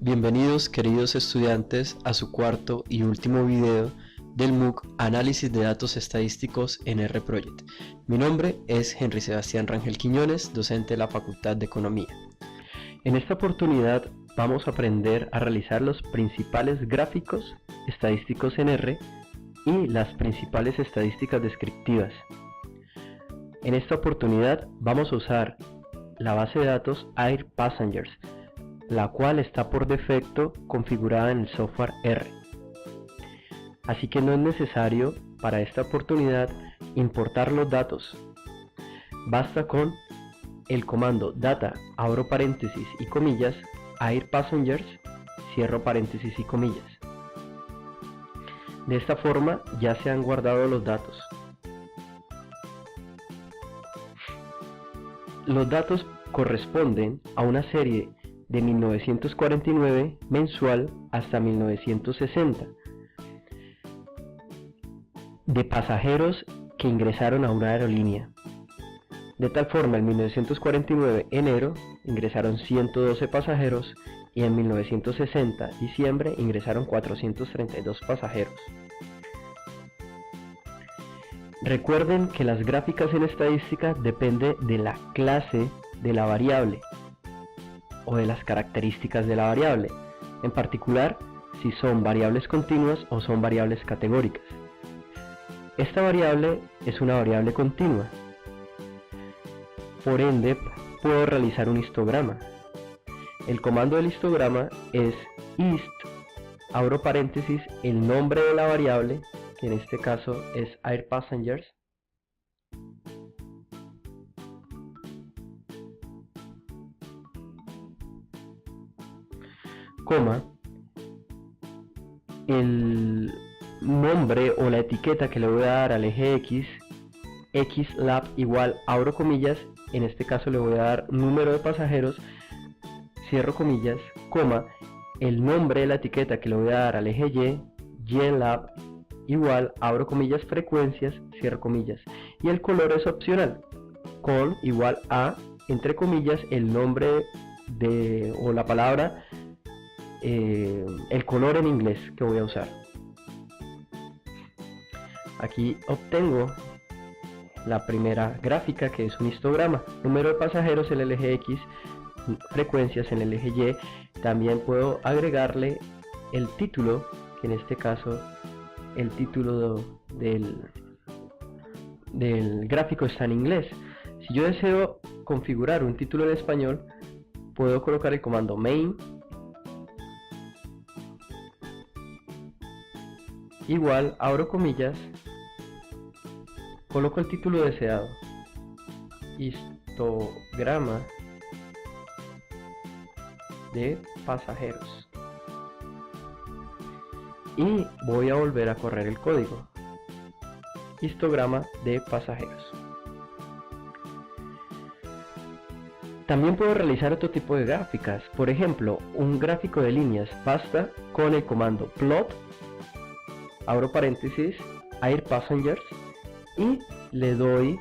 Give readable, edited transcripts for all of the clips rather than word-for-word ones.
Bienvenidos queridos estudiantes a su cuarto y último video del MOOC Análisis de Datos Estadísticos en R-Project. Mi nombre es Henry Sebastián Rangel Quiñones, docente de la Facultad de Economía. En esta oportunidad vamos a aprender a realizar los principales gráficos estadísticos en R y las principales estadísticas descriptivas. En esta oportunidad vamos a usar la base de datos Air Passengers, la cual está por defecto configurada en el software R. Así que no es necesario para esta oportunidad importar los datos. Basta con el comando data, abro paréntesis y comillas, Air Passengers, cierro paréntesis y comillas. De esta forma ya se han guardado los datos. Los datos corresponden a una serie de 1949 mensual hasta 1960 de pasajeros que ingresaron a una aerolínea. De tal forma, en 1949 enero ingresaron 112 pasajeros y en 1960 diciembre ingresaron 432 pasajeros. Recuerden que las gráficas en estadística dependen de la clase de la variable o de las características de la variable, en particular si son variables continuas o son variables categóricas. Esta variable es una variable continua, por ende puedo realizar un histograma. El comando del histograma es hist, abro paréntesis, el nombre de la variable, que en este caso es Air Passengers, coma, el nombre o la etiqueta que le voy a dar al eje X, xlab igual, abro comillas, en este caso le voy a dar número de pasajeros, cierro comillas, coma, el nombre de la etiqueta que le voy a dar al eje Y, ylab igual, abro comillas, frecuencias, cierro comillas, y el color es opcional, con igual a, entre comillas, el nombre de o la palabra, el color en inglés que voy a usar. Aquí obtengo la primera gráfica, que es un histograma, número de pasajeros en el eje X, frecuencias en el eje Y. También puedo agregarle el título, que en este caso el título del gráfico está en inglés. Si yo deseo configurar un título en español, puedo colocar el comando main igual, abro comillas, coloco el título deseado, histograma de pasajeros, y voy a volver a correr el código, histograma de pasajeros. También puedo realizar otro tipo de gráficas, por ejemplo, un gráfico de líneas. Basta con el comando plot, abro paréntesis, Air Passengers, y le doy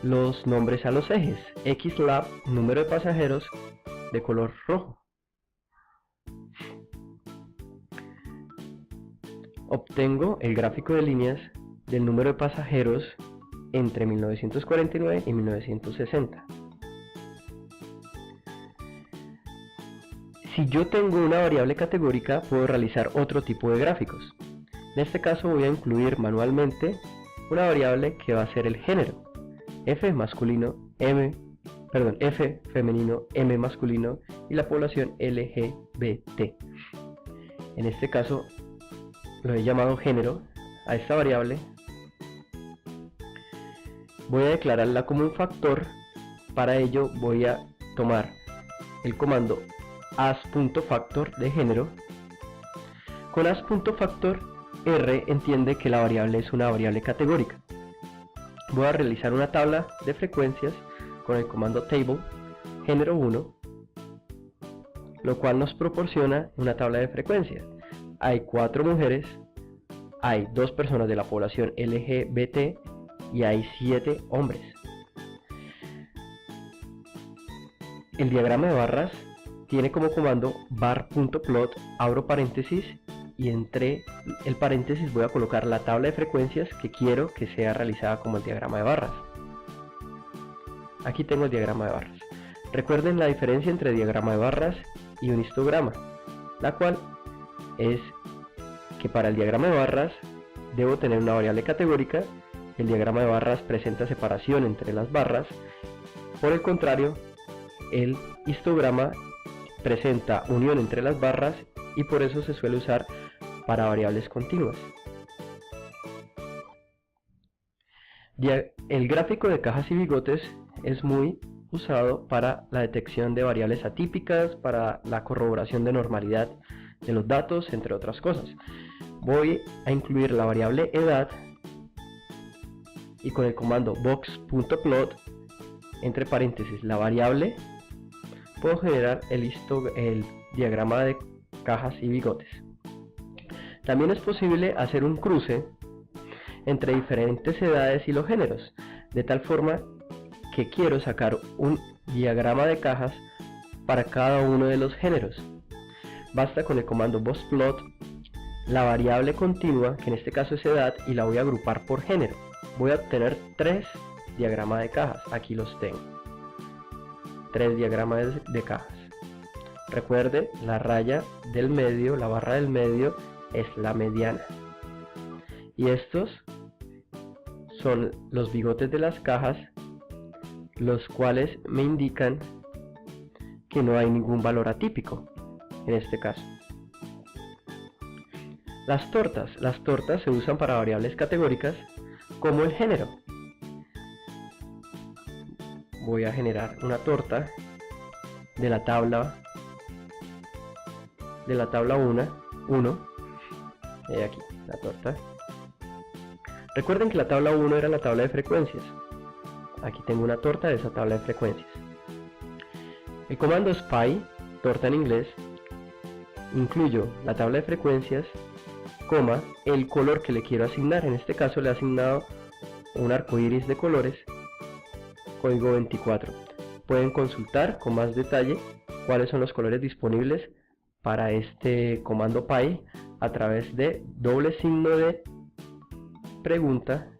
los nombres a los ejes, xlab, número de pasajeros, de color rojo. Obtengo el gráfico de líneas del número de pasajeros entre 1949 y 1960. Si yo tengo una variable categórica, puedo realizar otro tipo de gráficos. En este caso voy a incluir manualmente una variable que va a ser el género, F masculino, F femenino, M masculino y la población LGBT. En este caso lo he llamado género a esta variable. Voy a declararla como un factor. Para ello voy a tomar el comando as.factor de género. Con as.factor, R entiende que la variable es una variable categórica. Voy a realizar una tabla de frecuencias con el comando table género 1, lo cual nos proporciona una tabla de frecuencias. Hay 4 mujeres, hay 2 personas de la población LGBT y hay 7 hombres. El diagrama de barras tiene como comando bar.plot, abro paréntesis, y entre el paréntesis voy a colocar la tabla de frecuencias que quiero que sea realizada como el diagrama de barras. Aquí tengo el diagrama de barras. Recuerden la diferencia entre diagrama de barras y un histograma, la cual es que para el diagrama de barras debo tener una variable categórica. El diagrama de barras presenta separación entre las barras. Por el contrario, el histograma presenta unión entre las barras y por eso se suele usar para variables continuas. El gráfico de cajas y bigotes es muy usado para la detección de variables atípicas, para la corroboración de normalidad de los datos, entre otras cosas. Voy a incluir la variable edad y con el comando box.plot, entre paréntesis la variable, puedo generar el diagrama de cajas y bigotes. También es posible hacer un cruce entre diferentes edades y los géneros, de tal forma que quiero sacar un diagrama de cajas para cada uno de los géneros. Basta con el comando boxplot la variable continua, que en este caso es edad, y la voy a agrupar por género. Voy a obtener 3 diagramas de cajas. Aquí los tengo. 3 diagramas de cajas. Recuerde, la raya del medio, la barra del medio, es la mediana. Y estos son los bigotes de las cajas, los cuales me indican que no hay ningún valor atípico en este caso. Las tortas se usan para variables categóricas como el género. Voy a generar una torta de la tabla 1, aquí la torta. Recuerden que la tabla 1 era la tabla de frecuencias. Aquí tengo una torta de esa tabla de frecuencias. El comando es pie, torta en inglés. Incluyo la tabla de frecuencias, coma, el color que le quiero asignar. En este caso le he asignado un arco iris de colores, código 24. Pueden consultar con más detalle cuáles son los colores disponibles para este comando pie a través de $pregunta.py.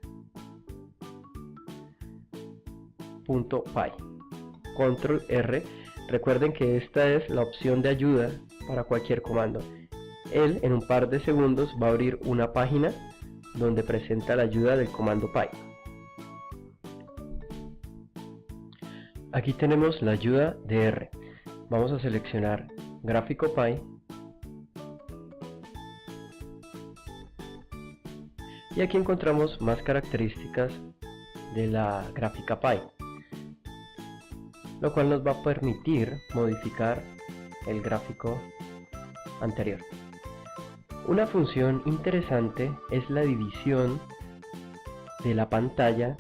Control R. Recuerden que esta es la opción de ayuda para cualquier comando. Él en un par de segundos va a abrir una página donde presenta la ayuda del comando py. Aquí tenemos la ayuda de R. Vamos a seleccionar gráfico py y aquí encontramos más características de la gráfica py, lo cual nos va a permitir modificar el gráfico anterior. Una función interesante es la división de la pantalla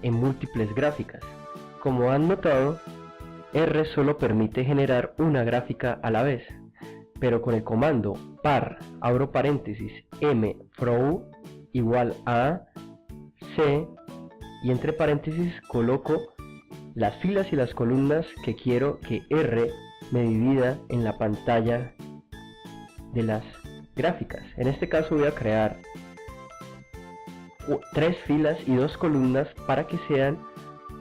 en múltiples gráficas. Como han notado, R solo permite generar una gráfica a la vez, pero con el comando par, abro paréntesis, m from igual a c y entre paréntesis coloco las filas y las columnas que quiero que R me divida en la pantalla de las gráficas. En este caso voy a crear 3 filas y 2 columnas para que sean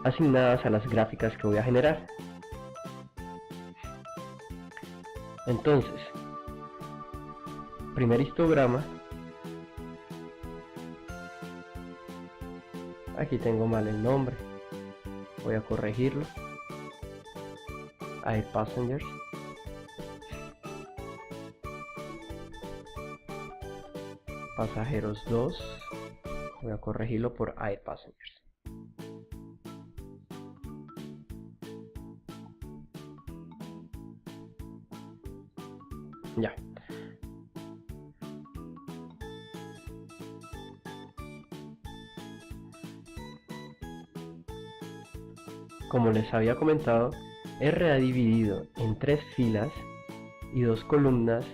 asignadas a las gráficas que voy a generar. Entonces, primer histograma. Aquí tengo mal el nombre, voy a corregirlo. Air Passengers. Pasajeros 2, voy a corregirlo por Air Passengers. Ya. Como les había comentado, R ha dividido en 3 filas y 2 columnas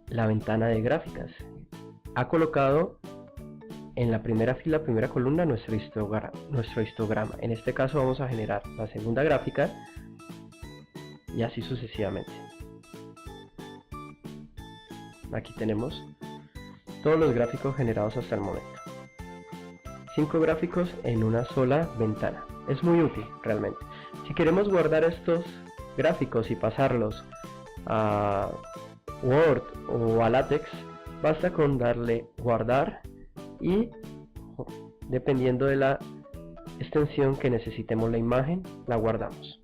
la ventana de gráficas. Ha colocado en la primera fila, primera columna, nuestro histograma. En este caso vamos a generar la segunda gráfica y así sucesivamente. Aquí tenemos todos los gráficos generados hasta el momento. 5 gráficos en una sola ventana. Es muy útil realmente. Si queremos guardar estos gráficos y pasarlos a Word o a LaTeX, basta con darle guardar y dependiendo de la extensión que necesitemos la imagen, la guardamos.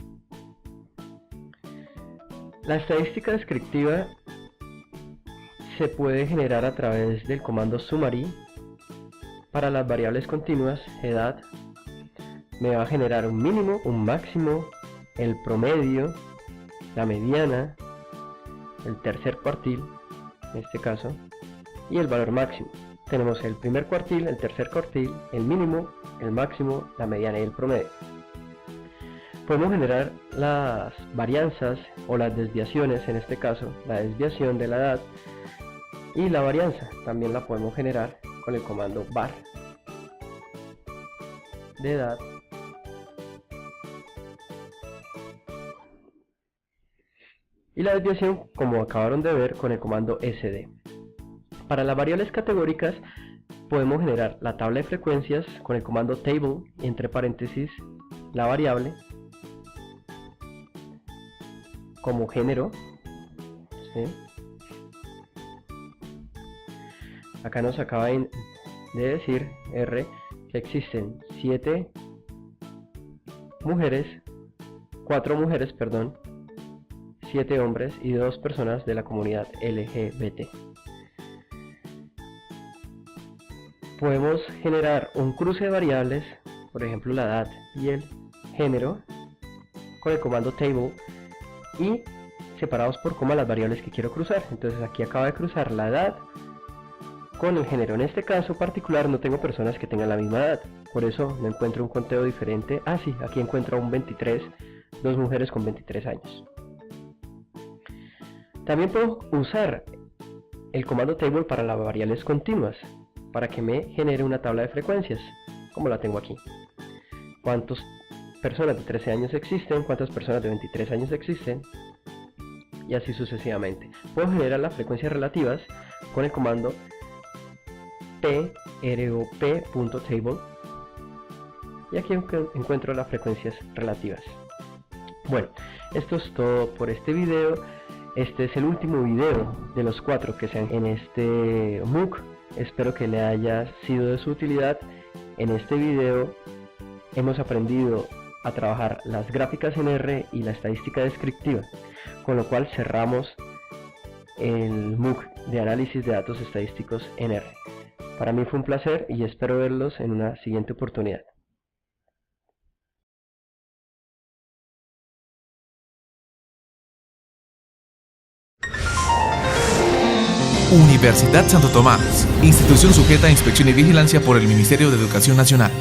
La estadística descriptiva se puede generar a través del comando summary. Para las variables continuas, edad, me va a generar un mínimo, un máximo, el promedio, la mediana, el tercer cuartil, en este caso, y el valor máximo. Tenemos el primer cuartil, el tercer cuartil, el mínimo, el máximo, la mediana y el promedio. Podemos generar las varianzas o las desviaciones, en este caso, la desviación de la edad y la varianza, también la podemos generar con el comando var de edad y la desviación, como acabaron de ver, con el comando sd. Para las variables categóricas podemos generar la tabla de frecuencias con el comando table, entre paréntesis la variable como género, ¿sí? Acá nos acaba de decir R que existen 4 mujeres, 7 hombres y 2 personas de la comunidad LGBT. Podemos generar un cruce de variables, por ejemplo la edad y el género, con el comando table y separados por coma las variables que quiero cruzar. Entonces aquí acaba de cruzar la edad con el género. En este caso particular no tengo personas que tengan la misma edad, por eso no encuentro un conteo diferente. Sí, aquí encuentro un 23, 2 mujeres con 23 años. También puedo usar el comando table para las variables continuas, para que me genere una tabla de frecuencias, como la tengo aquí. ¿Cuántas personas de 13 años existen? ¿Cuántas personas de 23 años existen? Y así sucesivamente. Puedo generar las frecuencias relativas con el comando prop.table y aquí encuentro las frecuencias relativas. Bueno, esto es todo por este video. Este es el último video de los 4 que sean en este MOOC. Espero que le haya sido de su utilidad. En este video hemos aprendido a trabajar las gráficas en R y la estadística descriptiva, con lo cual cerramos el MOOC de análisis de datos estadísticos en R. Para mí fue un placer y espero verlos en una siguiente oportunidad. Universidad Santo Tomás, institución sujeta a inspección y vigilancia por el Ministerio de Educación Nacional.